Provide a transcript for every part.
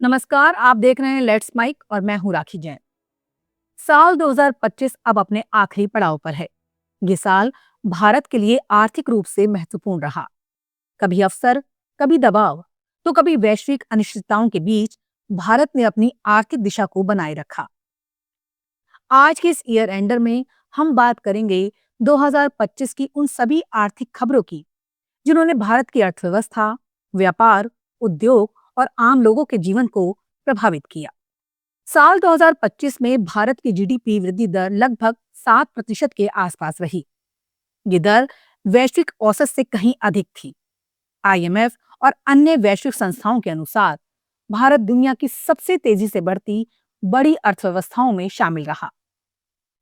नमस्कार, आप देख रहे हैं लेट्स माइक और मैं हूं राखी जैन। साल 2025 अब अपने आखिरी पड़ाव पर है। ये साल भारत के लिए आर्थिक रूप से महत्वपूर्ण रहा। कभी अवसर, कभी दबाव, तो कभी वैश्विक अनिश्चितताओं के बीच भारत ने अपनी आर्थिक दिशा को बनाए रखा। आज के इस ईयर एंडर में हम बात करेंगे 2025 की उन सभी आर्थिक खबरों की जिन्होंने भारत की अर्थव्यवस्था, व्यापार, उद्योग और आम लोगों के जीवन को प्रभावित किया। साल 2025 में भारत की जीडीपी वृद्धि दर लगभग 7% के आसपास रही। ये दर वैश्विक औसत से कहीं अधिक थी। आईएमएफ और अन्य वैश्विक संस्थाओं के अनुसार भारत दुनिया की सबसे तेजी से बढ़ती बड़ी अर्थव्यवस्थाओं में शामिल रहा।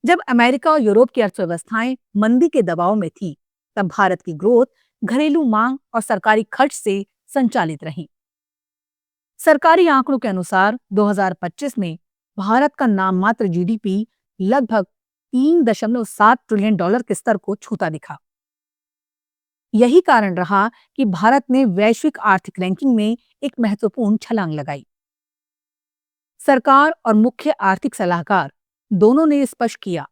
जब अमेरिका और यूरोप की अर्थव्यवस्थाएं मंदी के दबाव में थी, तब भारत की ग्रोथ घरेलू मांग और सरकारी खर्च से संचालित रही। सरकारी आंकड़ों के अनुसार 2025 में भारत का नाम मात्र जीडीपी लगभग 3.7 ट्रिलियन डॉलर के स्तर को छूता दिखा। यही कारण रहा कि भारत ने वैश्विक आर्थिक रैंकिंग में एक महत्वपूर्ण छलांग लगाई। सरकार और मुख्य आर्थिक सलाहकार दोनों ने स्पष्ट किया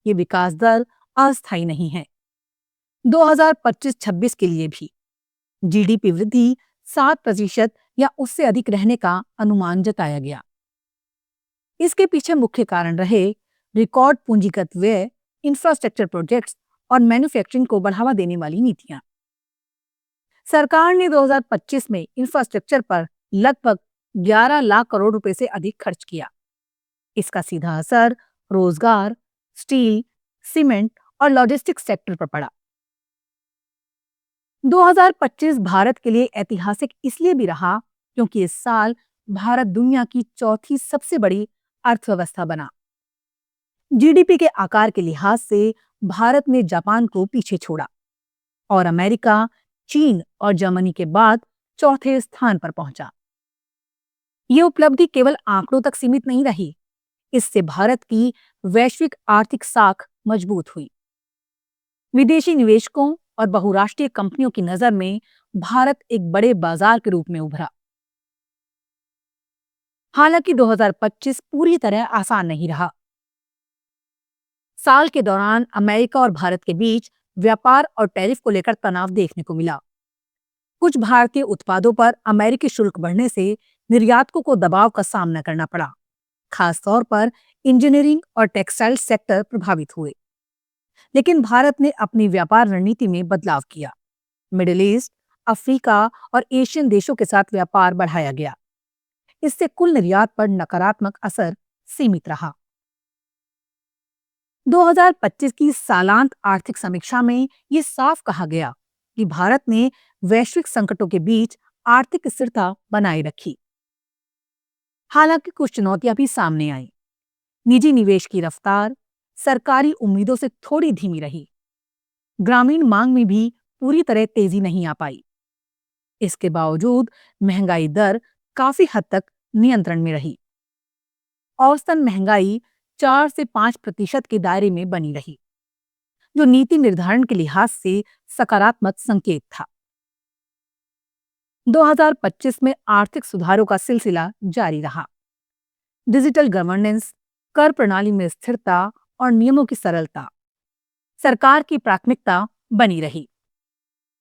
कि विकास दर अस्थायी नहीं है। 2025-26 के लिए भी जीडीपी वृद्धि 7% या उससे अधिक रहने का अनुमान जताया गया। इसके पीछे मुख्य कारण रहे रिकॉर्ड पूंजीगत व्यय, इंफ्रास्ट्रक्चर प्रोजेक्ट्स और मैन्युफैक्चरिंग को बढ़ावा देने वाली नीतियां। सरकार ने 2025 में इंफ्रास्ट्रक्चर पर लगभग 11 लाख करोड़ रुपए से अधिक खर्च किया। इसका सीधा असर रोजगार, स्टील, सीमेंट और लॉजिस्टिक्स सेक्टर पर पड़ा। 2025 भारत के लिए ऐतिहासिक इसलिए भी रहा क्योंकि इस साल भारत दुनिया की चौथी सबसे बड़ी अर्थव्यवस्था बना। जीडीपी के आकार के लिहाज से भारत ने जापान को पीछे छोड़ा और अमेरिका, चीन और जर्मनी के बाद चौथे स्थान पर पहुंचा। ये उपलब्धि केवल आंकड़ों तक सीमित नहीं रही, इससे भारत की वैश्विक आर्थिक साख मजबूत हुई। विदेशी निवेशकों और बहुराष्ट्रीय कंपनियों की नजर में भारत एक बड़े बाजार के रूप में उभरा। हालांकि 2025 पूरी तरह आसान नहीं रहा। साल के दौरान अमेरिका और भारत के बीच व्यापार और टैरिफ को लेकर तनाव देखने को मिला। कुछ भारतीय उत्पादों पर अमेरिकी शुल्क बढ़ने से निर्यातकों को दबाव का सामना करना पड़ा। खासतौर पर इंजीनियरिंग और टेक्सटाइल सेक्टर प्रभावित हुए। लेकिन भारत ने अपनी व्यापार रणनीति में बदलाव किया। मिडिल ईस्ट, अफ्रीका और एशियन देशों के साथ व्यापार बढ़ाया गया। इससे कुल निर्यात पर नकारात्मक असर सीमित रहा। 2025 की सालांत आर्थिक समीक्षा में ये साफ कहा गया कि भारत ने वैश्विक संकटों के बीच आर्थिक स्थिरता बनाए रखी। हालांकि कुछ चुनौतियां भी सामने आईं। निजी निवेश की रफ्तार सरकारी उम्मीदों से थोड़ी धीमी रही। ग्रामीण मांग में भी पूरी तरह तेजी नहीं आ पाई। इसके बावजूद महंगाई दर काफी हद तक नियंत्रण में रही। औसतन महंगाई 4 से 5% के दायरे में बनी रही, जो नीति निर्धारण के लिहाज से सकारात्मक संकेत था। 2025 में आर्थिक सुधारों का सिलसिला जारी रहा। डिजिटल गवर्नेंस, कर प्रणाली में स्थिरता और नियमों की सरलता सरकार की प्राथमिकता बनी रही।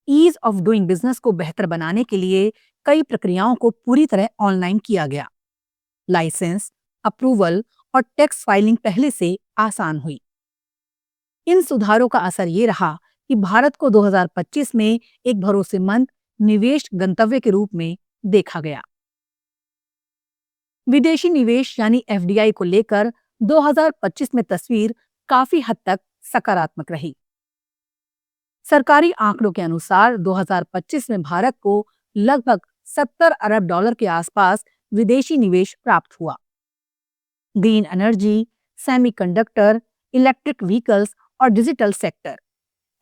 ईज ऑफ डूइंग बिजनेस को बेहतर बनाने के लिए कई प्रक्रियाओं को पूरी तरह ऑनलाइन किया गया। लाइसेंस, अप्रूवल और टैक्स फाइलिंग पहले से आसान हुई। इन सुधारों का असर ये रहा कि भारत को 2025 में एक भरोसेमंद निवेश गंतव्य के रूप में देखा गया। विदेशी निवेश यानी एफडीआई को लेकर 2025 में तस्वीर काफी हद तक सकारात्मक रही। सरकारी आंकड़ों के अनुसार 2025 में भारत को लगभग 70 अरब डॉलर के आसपास विदेशी निवेश प्राप्त हुआ। Green energy, semiconductor, electric vehicles और डिजिटल सेक्टर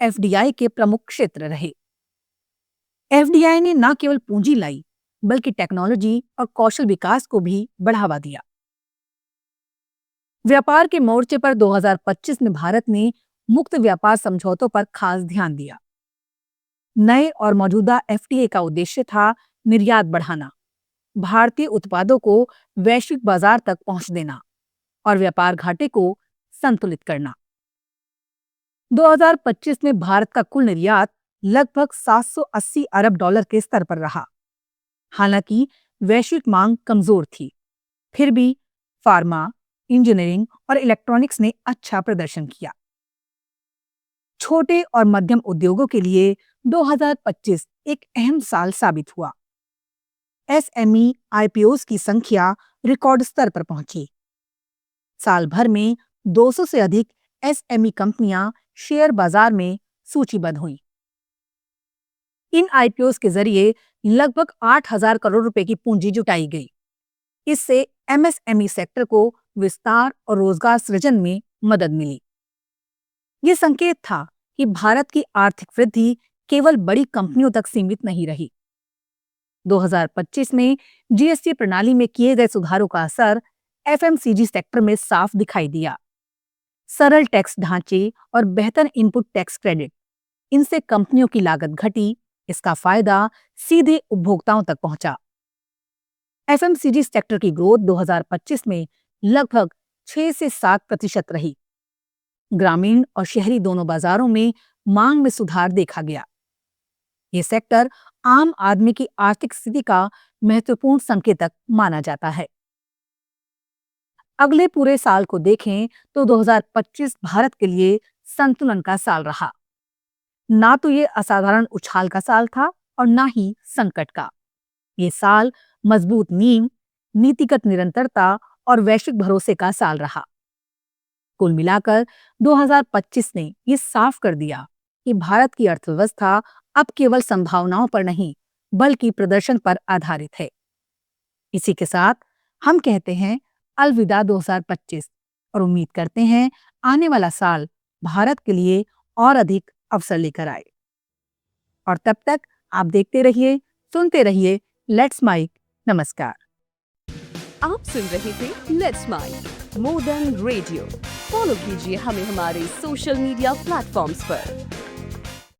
एफडीआई के प्रमुख क्षेत्र रहे। एफडीआई ने न केवल पूंजी लाई, बल्कि टेक्नोलॉजी और कौशल विकास को भी बढ़ावा दिया। व्यापार के मोर्चे पर 2025 में भारत ने मुक्त व्यापार समझौतों पर खास ध्यान दिया। नए और मौजूदा एफटीए का उद्देश्य था निर्यात बढ़ाना, भारतीय उत्पादों को वैश्विक बाजार तक पहुंच देना और व्यापार घाटे को संतुलित करना। 2025 में भारत का कुल निर्यात लगभग 780 अरब डॉलर के स्तर पर रहा। हालांकि वैश्विक मांग कमजोर थी, फिर भी फार्मा, इंजीनियरिंग और इलेक्ट्रॉनिक्स ने अच्छा प्रदर्शन किया। छोटे और मध्यम उद्योगों के लिए 2025 एक अहम साल साबित हुआ। एसएमई आईपीओज की संख्या रिकॉर्ड स्तर पर पहुंची। साल भर में 200 से अधिक एसएमई कंपनियां शेयर बाजार में सूचीबद्ध हुईं। इन आईपीओज के जरिए लगभग 8,000 करोड़ रुपए की पूंजी जुटाई गई। इससे एमएसएमई सेक्टर को विस्तार और रोजगार सृजन में मदद मिली। ये संकेत था कि भारत की आर्थिक वृद्धि केवल बड़ी कंपनियों तक सीमित नहीं रही। 2025 में जीएसटी प्रणाली में किए गए सुधारों का असर एफएमसीजी सेक्टर में साफ दिखाई दिया। सरल टैक्स ढांचे और बेहतर इनपुट टैक्स क्रेडिट, इनसे कंपनियों की लागत घटी। इसका फायदा सीधे उपभोक्ताओं तक पहुंचा। एफएमसीजी सेक्टर की ग्रोथ 2025 में लगभग 6 से 7% रही। ग्रामीण और शहरी दोनों बाजारों में मांग में सुधार देखा गया। ये सेक्टर आम आदमी की आर्थिक स्थिति का महत्वपूर्ण संकेतक माना जाता है। अगले पूरे साल को देखें तो 2025 भारत के लिए संतुलन का साल रहा। ना तो ये असाधारण उछाल का साल था और ना ही संकट का। ये साल मजबूत नींव, नीतिगत निरंतरता और वैश्विक भरोसे का साल रहा। कुल मिलाकर 2025 ने ये साफ कर दिया कि भारत की अर्थव्यवस्था अब केवल संभावनाओं पर नहीं, बल्कि प्रदर्शन पर आधारित है। इसी के साथ हम कहते हैं अलविदा 2025 और उम्मीद करते हैं आने वाला साल भारत के लिए और अधिक अवसर लेकर आए। और तब तक आप देखते रहिए, सुनते रहिए लेट्स माइक। नमस्कार। आप सुन रहे थे let's mic more than radio. Follow कीजिए हमें हमारे सोशल मीडिया प्लेटफॉर्म्स पर।